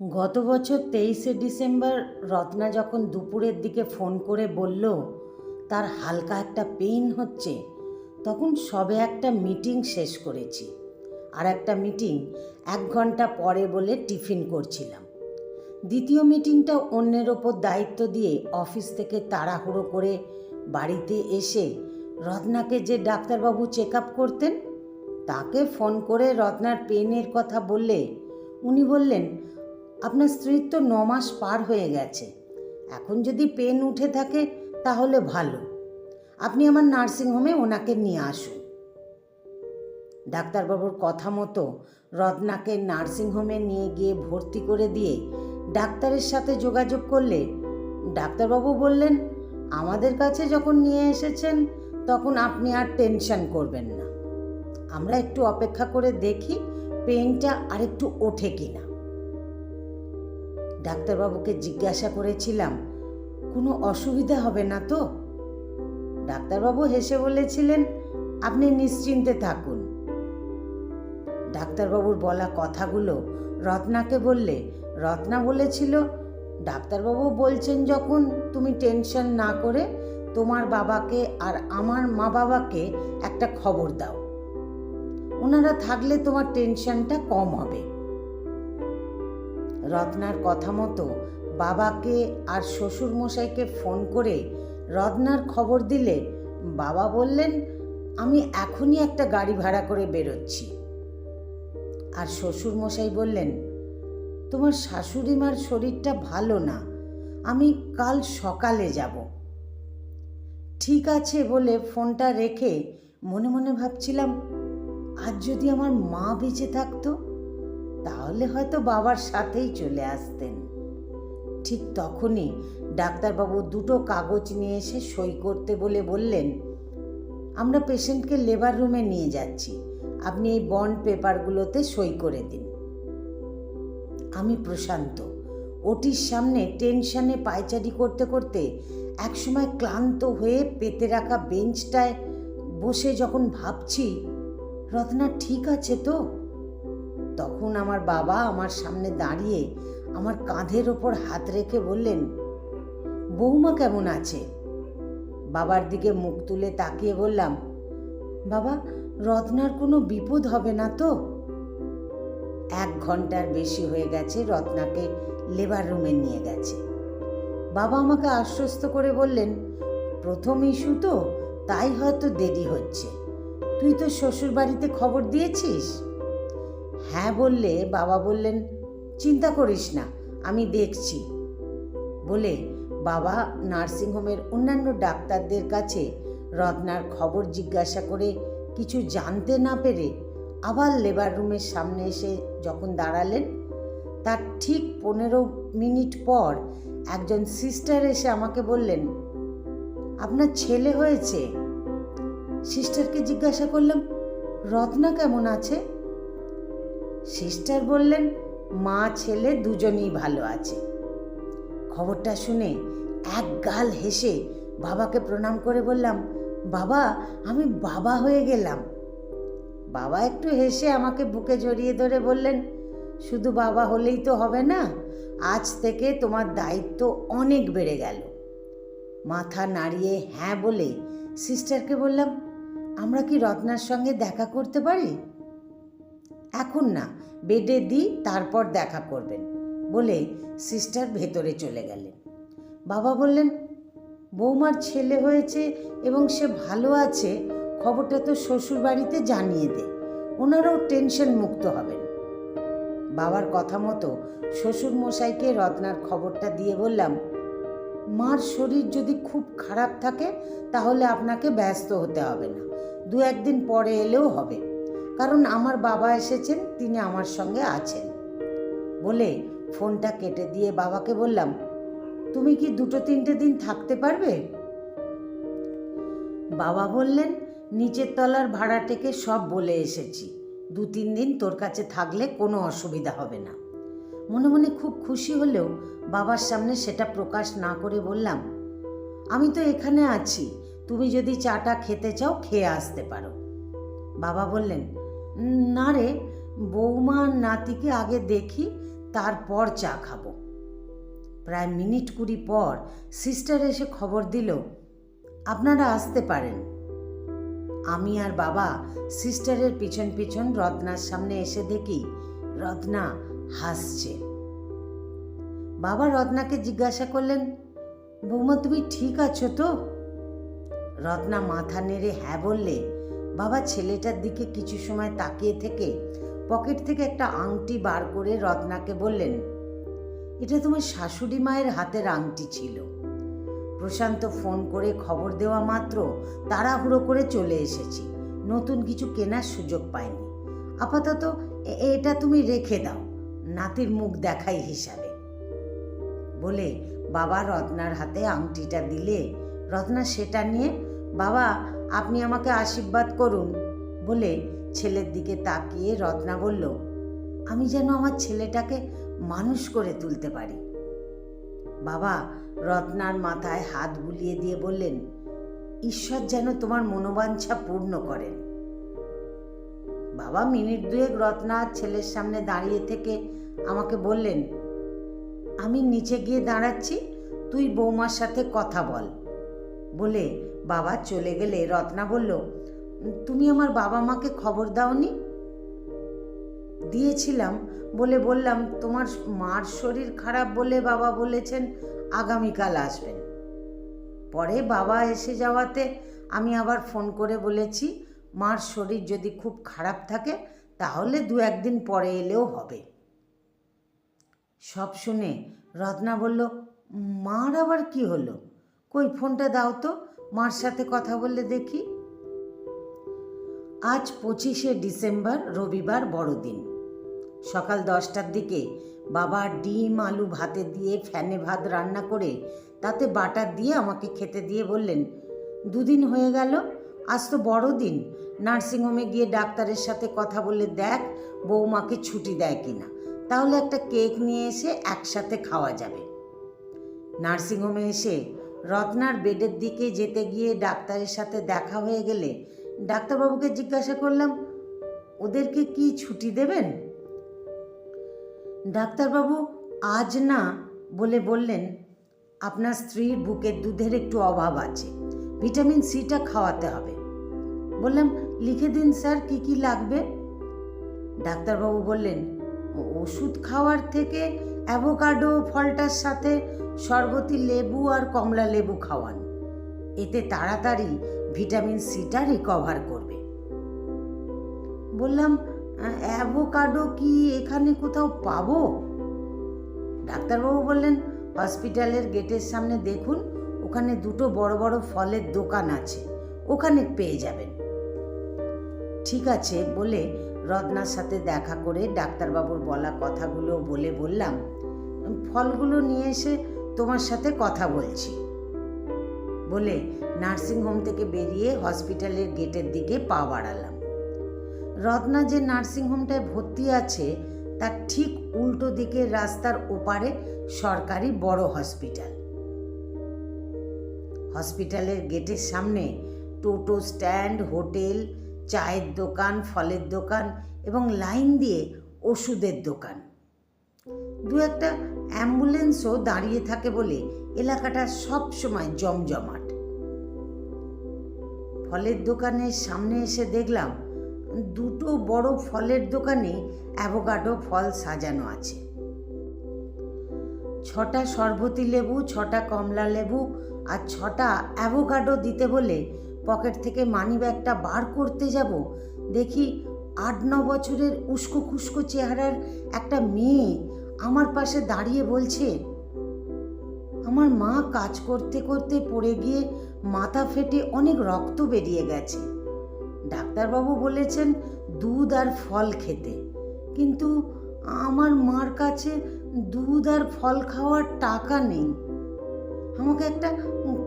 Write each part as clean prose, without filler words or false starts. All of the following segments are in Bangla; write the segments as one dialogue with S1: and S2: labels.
S1: গত বছর 23শে ডিসেম্বর রত্না যখন দুপুরের দিকে ফোন করে বলল তার হালকা একটা পেইন হচ্ছে, তখন সবে একটা মিটিং শেষ করেছি। আর একটা মিটিং 1 ঘন্টা পরে বলে টিফিন করছিলাম। দ্বিতীয় মিটিংটা অন্যের ওপর দায়িত্ব দিয়ে অফিস থেকে তাড়াহুড়ো করে বাড়িতে এসে রত্নাকে যে ডাক্তারবাবু চেক আপ করতেন তাকে ফোন করে রত্নার পেনের কথা বললে উনি বললেন, আপনার স্ত্রীর তো 9 মাস পার হয়ে গেছে, এখন যদি পেন উঠে থাকে তাহলে ভালো, আপনি আমার নার্সিংহোমে ওনাকে নিয়ে আসুন। ডাক্তারবাবুর কথা মতো রত্নাকে নার্সিংহোমে নিয়ে গিয়ে ভর্তি করে দিয়ে ডাক্তারের সাথে যোগাযোগ করলে ডাক্তারবাবু বললেন, আমাদের কাছে যখন নিয়ে এসেছেন তখন আপনি আর টেনশন করবেন না, আমরা একটু অপেক্ষা করে দেখি পেনটা আরেকটু ওঠে কিনা। ডাক্তারবাবুকে জিজ্ঞাসা করেছিলাম, কোনো অসুবিধা হবে না তো? ডাক্তারবাবু হেসে বলেছিলেন, আপনি নিশ্চিন্তে থাকুন। ডাক্তারবাবুর বলা কথাগুলো রত্নাকে বললে রত্না বলেছিল, ডাক্তারবাবু বলছেন যখন তুমি টেনশন না করে তোমার বাবাকে আর আমার মা বাবাকে একটা খবর দাও, ওনারা থাকলে তোমার টেনশনটা কম হবে। রত্নার কথা মতো বাবাকে আর শ্বশুর মশাইকে ফোন করে রত্নার খবর দিলে বাবা বললেন, আমি এখনই একটা গাড়ি ভাড়া করে বেরোচ্ছি। আর শ্বশুর মশাই বললেন, তোমার শাশুড়ি মার শরীরটা ভালো না, আমি কাল সকালে যাব। ঠিক আছে বলে ফোনটা রেখে মনে মনে ভাবছিলাম, আজ যদি আমার মা বেঁচে থাকতো তাহলে হয়তো বাবার সাথেই চলে আসতেন। ঠিক তখনই ডাক্তারবাবু 2টো কাগজ নিয়ে এসে সই করতে বলে বললেন, আমরা পেশেন্টকে লেবার রুমে নিয়ে যাচ্ছি, আপনি এই বন্ড পেপারগুলোতে সই করে দিন। আমি প্রশান্ত ওটির সামনে টেনশনে পায়চারি করতে করতে একসময় ক্লান্ত হয়ে পেতে রাখা বেঞ্চটায় বসে যখন ভাবছি রত্না ঠিক আছে তো, তখন আমার বাবা আমার সামনে দাঁড়িয়ে আমার কাঁধের ওপর হাত রেখে বললেন, বৌমা কেমন আছে? বাবার দিকে মুখ তুলে তাকিয়ে বললাম, বাবা, রত্নার কোনো বিপদ হবে না তো? 1 ঘন্টার বেশি হয়ে গেছে রত্নাকে লেবার রুমে নিয়ে গেছে। বাবা আমাকে আশ্বস্ত করে বললেন, প্রথম ইস্যু তো, তাই হয়তো দেরি হচ্ছে, তুই তো শ্বশুর বাড়িতে খবর দিয়েছিস? হ্যাঁ বললে বাবা বললেন, চিন্তা করিস না, আমি দেখছি। বলে বাবা নার্সিংহোমের অন্যান্য ডাক্তারদের কাছে রত্নার খবর জিজ্ঞাসা করে কিছু জানতে না পেরে আবার লেবার রুমের সামনে এসে যখন দাঁড়ালেন, তার ঠিক 15 মিনিট পর একজন সিস্টার এসে আমাকে বললেন, আপনার ছেলে হয়েছে। সিস্টারকে জিজ্ঞাসা করলাম, রত্না কেমন আছে? সিস্টার বললেন, মা ছেলে দুজনেই ভালো আছে। খবরটা শুনে একগাল হেসে বাবাকে প্রণাম করে বললাম, বাবা, আমি বাবা হয়ে গেলাম। বাবা একটু হেসে আমাকে বুকে জড়িয়ে ধরে বললেন, শুধু বাবা হলেই তো হবে না, আজ থেকে তোমার দায়িত্ব অনেক বেড়ে গেল। মাথা নাড়িয়ে হ্যাঁ বলে সিস্টারকে বললাম, আমরা কি রত্নার সঙ্গে দেখা করতে পারি? এখন না, বেডে দিই তারপর দেখা করবেন বলে সিস্টার ভেতরে চলে গেলেন। বাবা বললেন, বৌমার ছেলে হয়েছে এবং সে ভালো আছে, খবরটা তো শ্বশুর বাড়িতে জানিয়ে দে, ওনারাও টেনশন মুক্ত হবেন। বাবার কথা মতো শ্বশুর মশাইকে রত্নার খবরটা দিয়ে বললাম, মার শরীর যদি খুব খারাপ থাকে তাহলে আপনাকে ব্যস্ত হতে হবে না, 2-1 দিন পরে এলেও হবে, কারণ আমার বাবা এসেছেন, তিনি আমার সঙ্গে আছেন। বলে ফোনটা কেটে দিয়ে বাবাকে বললাম, তুমি কি 2-3টে দিন থাকতে পারবে? বাবা বললেন, নিচের তলার ভাড়াটেকে সব বলে এসেছি, 2-3 দিন তোর কাছে থাকলে কোনো অসুবিধা হবে না। মনে মনে খুব খুশি হলেও বাবার সামনে সেটা প্রকাশ না করে বললাম, আমি তো এখানে আছি, তুমি যদি চাটা খেতে চাও খেয়ে আসতে পারো। বাবা বললেন, না রে, বৌমা নাতিকে আগে দেখি, তারপর চা খাবো। প্রায় মিনিট 20 পর সিস্টার এসে খবর দিল, আপনারা আসতে পারেন। আমি আর বাবা সিস্টারের পিছন পিছন রত্নার সামনে এসে দেখি রত্না হাসছে। বাবা রত্নাকে জিজ্ঞাসা করলেন, বৌমা তুমি ঠিক আছো তো? রত্না মাথা নেড়ে হ্যাঁ বললে বাবা ছেলেটার দিকে কিছু সময় তাকিয়ে থেকে পকেট থেকে একটা আংটি বার করে রত্নাকে বললেন, এটা তোমার শাশুড়ি মায়ের হাতের আংটি ছিল। প্রশান্ত ফোন করে খবর দেওয়া মাত্র তাড়াহুড়ো করে চলে এসেছি, নতুন কিছু কেনার সুযোগ পাইনি। আপাতত এটা তুমি রেখে দাও, নাতির মুখ দেখাই হিসাবে। বলে বাবা রত্নার হাতে আংটিটা দিলে রত্না সেটা নিয়ে, বাবা আপনি আমাকে আশীর্বাদ করুন বলে ছেলের দিকে তাকিয়ে রত্না বলল, আমি যেন আমার ছেলেটাকে মানুষ করে তুলতে পারি। বাবা রত্নার মাথায় হাত বুলিয়ে দিয়ে বললেন, ঈশ্বর যেন তোমার মনোবাঞ্ছা পূর্ণ করেন। বাবা মিনিট 2 রত্না ছেলের সামনে দাঁড়িয়ে থেকে আমাকে বললেন, আমি নিচে গিয়ে দাঁড়াচ্ছি, তুই বৌমার সাথে কথা বল। বলে বাবা চলে গেলে রত্না বলল, তুমি আমার বাবা মাকে খবর দাওনি? দিয়েছিলাম বলে বললাম, তোমার মার শরীর খারাপ বলে বাবা বলেছেন আগামীকাল আসবেন। পরে বাবা এসে যাওয়াতে আমি আবার ফোন করে বলেছি, মার শরীর যদি খুব খারাপ থাকে তাহলে 2-1 দিন পরে এলেও হবে। সব শুনে রত্না বলল, মার আবার কি হলো? কই ফোনটা দাও তো, মার সাথে কথা বললে দেখি। আজ 25শে ডিসেম্বর, রবিবার, বড়দিন। সকাল 10টার দিকে বাবা ডিম আলু ভাতে দিয়ে ফ্যানে ভাত রান্না করে তাতে বাটার দিয়ে আমাকে খেতে দিয়ে বললেন, 2 দিন হয়ে গেল, আজ তো বড়দিন, নার্সিংহোমে গিয়ে ডাক্তারের সাথে কথা বলে দেখ বৌমাকে ছুটি দেয় কিনা, তাহলে একটা কেক নিয়ে এসে একসাথে খাওয়া যাবে। নার্সিংহোমে এসে রত্নার বেডের দিকে যেতে গিয়ে ডাক্তারের সাথে দেখা হয়ে গেলে ডাক্তারবাবুকে জিজ্ঞাসা করলাম, ওদেরকে কি ছুটি দেবেন? ডাক্তারবাবু আজ না বলে বললেন, আপনার স্ত্রীর বুকের দুধের একটু অভাব আছে, ভিটামিন সিটা খাওয়াতে হবে। বললাম, লিখে দিন স্যার, কি কি লাগবে? ডাক্তারবাবু বললেন, ওষুধ খাওয়ার থেকে অ্যাভোকাডো ফলটার সাথে শরবতি লেবু আর কমলা লেবু খাওয়ান, এতে তাড়াতাড়ি ভিটামিন সিটা রিকভার করবে। বললাম, অ্যাভোকাডো কি এখানে কোথাও পাবো? ডাক্তারবাবু বললেন, হসপিটালের গেটের সামনে দেখুন, ওখানে 2টো বড় বড় ফলের দোকান আছে, ওখানে পেয়ে যাবেন। ঠিক আছে বলে রত্নার সাথে দেখা করে ডাক্তারবাবুর বলা কথাগুলো বলে বললাম, ফলগুলো নিয়ে এসে তোমার সাথে কথা বলছি। বলে নার্সিংহোম থেকে বেরিয়ে হসপিটালের গেটের দিকে পা বাড়ালাম। রত্না যে নার্সিংহোমটায় ভর্তি আছে তার ঠিক উল্টো দিকের রাস্তার ওপারে সরকারি বড় হসপিটাল। হসপিটালের গেটের সামনে টোটো স্ট্যান্ড, হোটেল, চায়ের দোকান, ফলের দোকান এবং লাইন দিয়ে ওষুধের দোকান। 2-একটা অ্যাম্বুলেন্সও দাঁড়িয়ে থাকে বলে এলাকাটা সব সময় জমজমাট। ফলের দোকানের সামনে এসে দেখলাম 2টো বড় ফলের দোকানে অ্যাভোকাডো ফল সাজানো আছে। 6টা শরবতি লেবু, 6টা কমলা লেবু আর 6টা অ্যাভোকাডো দিতে বলে পকেট থেকে মানিব্যাগটা বার করতে যাব, দেখি 8-9 বছরের উস্কো খুস্কো চেহারার একটা মেয়ে আমার পাশে দাঁড়িয়ে বলছে, আমার মা কাজ করতে করতে পড়ে গিয়ে মাথা ফেটে অনেক রক্ত বেরিয়ে গেছে, ডাক্তারবাবু বলেছেন দুধ আর ফল খেতে, কিন্তু আমার মার কাছে দুধ আর ফল খাওয়ার টাকা নেই, আমাকে একটা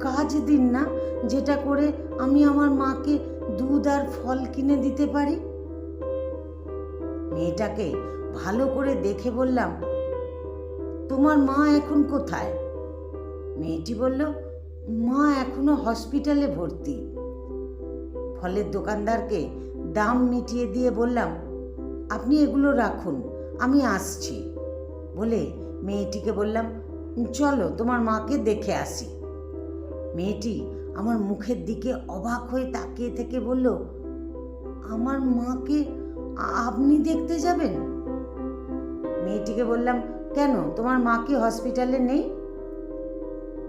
S1: কাজ দিন না, যেটা করে আমি আমার মাকে দুধ আর ফল কিনে দিতে পারি। মেয়েটাকে ভালো করে দেখে বললাম, তোমার মা এখন কোথায়? মেয়েটি বলল, মা এখনো হসপিটালে ভর্তি। ফলের দোকানদারকে দাম মিটিয়ে দিয়ে বললাম, আপনি এগুলো রাখুন, আমি আসছি। বলে মেয়েটিকে বললাম, চলো তোমার মাকে দেখে আসি। মেয়েটি আমার মুখের দিকে অবাক হয়ে তাকিয়ে থেকে বলল, আমার মাকে আপনি দেখতে যাবেন? মেয়েটিকে বললাম, কেন, তোমার মা কি হসপিটালে নেই?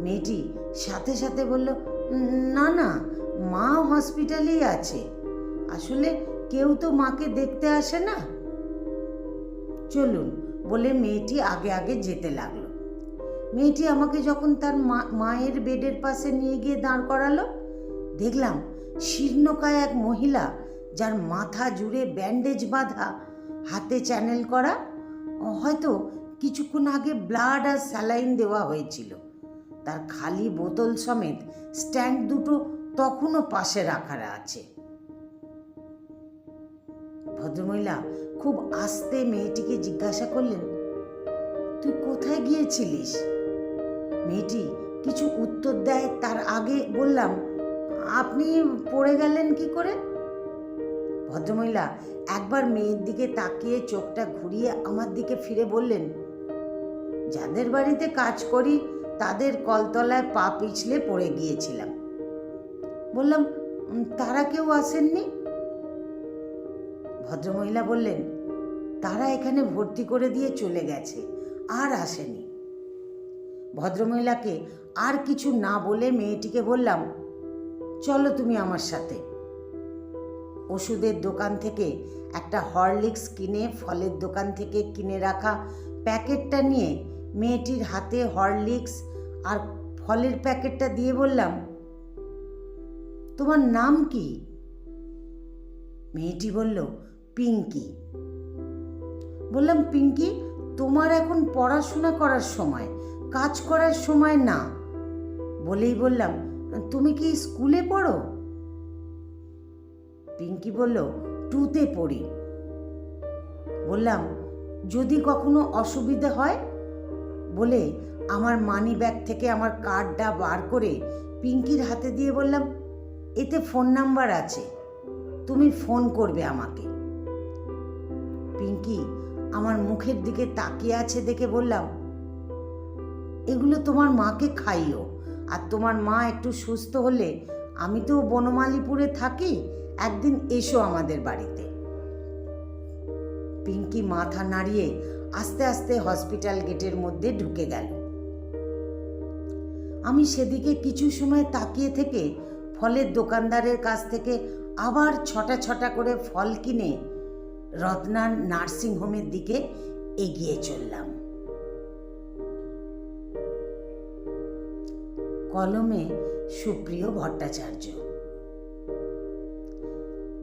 S1: মেয়েটি সাথে সাথে বলল, না না, মা হসপিটালেই আছে, আসলে কেউ তো মাকে দেখতে আসে না। চলুন বলে মেয়েটি আগে আগে যেতে লাগলো। মেয়েটি আমাকে যখন তার মায়ের বেডের পাশে নিয়ে গিয়ে দাঁড় করালো, দেখলাম শীর্ণকায় এক মহিলা, যার মাথা জুড়ে ব্যান্ডেজ বাঁধা, হাতে চ্যানেল করা, হয়তো কিছুক্ষণ আগে ব্লাড আর স্যালাইন দেওয়া হয়েছিল। তার খালি বোতল সমেত স্ট্যান্ড দুটো তখনও পাশে রাখা আছে। ভদ্রমহিলা খুব আস্তে মেয়েটিকে জিজ্ঞাসা করলেন, তুই কোথায় গিয়েছিলিস? মেয়েটি কিছু উত্তর দেয় তার আগে বললাম, আপনি পড়ে গেলেন কি করে? ভদ্রমহিলা একবার মেয়ের দিকে তাকিয়ে চোখটা ঘুরিয়ে আমার দিকে ফিরে বললেন, যাদের বাড়িতে কাজ করি তাদের কলতলায় পা পিছলে পড়ে গিয়েছিলাম। বললাম, তারা কেউ আসেননি? ভদ্রমহিলা বললেন, তারা এখানে ভর্তি করে দিয়ে চলে গেছে, আর আসেনি। ভদ্রমহিলাকে আর কিছু না বলে মেয়েটিকে বললাম, চলো তুমি আমার সাথে। ওষুধের দোকান থেকে একটা হরলিক্স কিনে ফলের দোকান থেকে কিনে রাখা প্যাকেটটা নিয়ে মেয়েটির হাতে হরলিক্স আর ফলের প্যাকেটটা দিয়ে বললাম, তোমার নাম কি? মেয়েটি বলল, পিঙ্কি। বললাম, পিঙ্কি, তোমার এখন পড়াশোনা করার সময়, কাজ করার সময় না। বলেই বললাম, তুমি কি স্কুলে পড়ো? পিঙ্কি বলল, 2তে পড়ি। বললাম, যদি কখনো অসুবিধা হয়? বলে আমার মানি ব্যাগ থেকে আমার কার্ডটা বার করে পিঙ্কির হাতে দিয়ে বললাম, এতে ফোন নাম্বার আছে, তুমি ফোন করবে আমাকে। পিঙ্কি আমার মুখের দিকে তাকিয়ে আছে দেখে বললাম, এগুলো তোমার মাকে খাইও, আর তোমার মা একটু সুস্থ হলে, আমি তো বনমালীপুরে থাকি, একদিন এসো আমাদের বাড়িতে। পিঙ্কি মাথা নাড়িয়ে আস্তে আস্তে হসপিটাল গেটের মধ্যে ঢুকে গেল। আমি সেদিকে কিছু সময় তাকিয়ে থেকে ফলের দোকানদারের কাছ থেকে আবার ছটা ছটা করে ফল কিনে রত্নার নার্সিংহোমের দিকে এগিয়ে চললাম। কলমে সুপ্রিয় ভট্টাচার্য।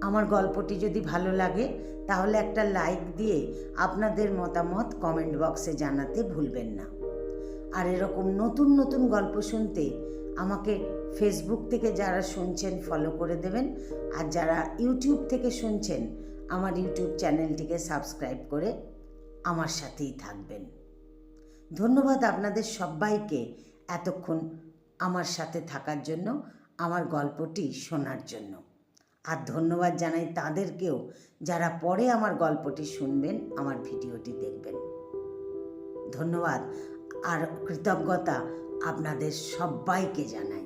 S1: আমার গল্পটি যদি ভালো লাগে তাহলে একটা লাইক দিয়ে আপনাদের মতামত কমেন্ট বক্সে জানাতে ভুলবেন না। আর এরকম নতুন নতুন গল্প শুনতে আমাকে ফেসবুক থেকে যারা শুনছেন ফলো করে দেবেন, আর যারা ইউটিউব থেকে শুনছেন আমার ইউটিউব চ্যানেলটিকে সাবস্ক্রাইব করে আমার সাথেই থাকবেন। ধন্যবাদ আপনাদের সবাইকে এতক্ষণ আমার সাথে থাকার জন্য, আমার গল্পটি শোনার জন্য। আর ধন্যবাদ জানাই তাদেরকেও যারা পরে আমার গল্পটি শুনবেন, আমার ভিডিওটি দেখবেন। ধন্যবাদ আর কৃতজ্ঞতা আপনাদের সবাইকে জানাই।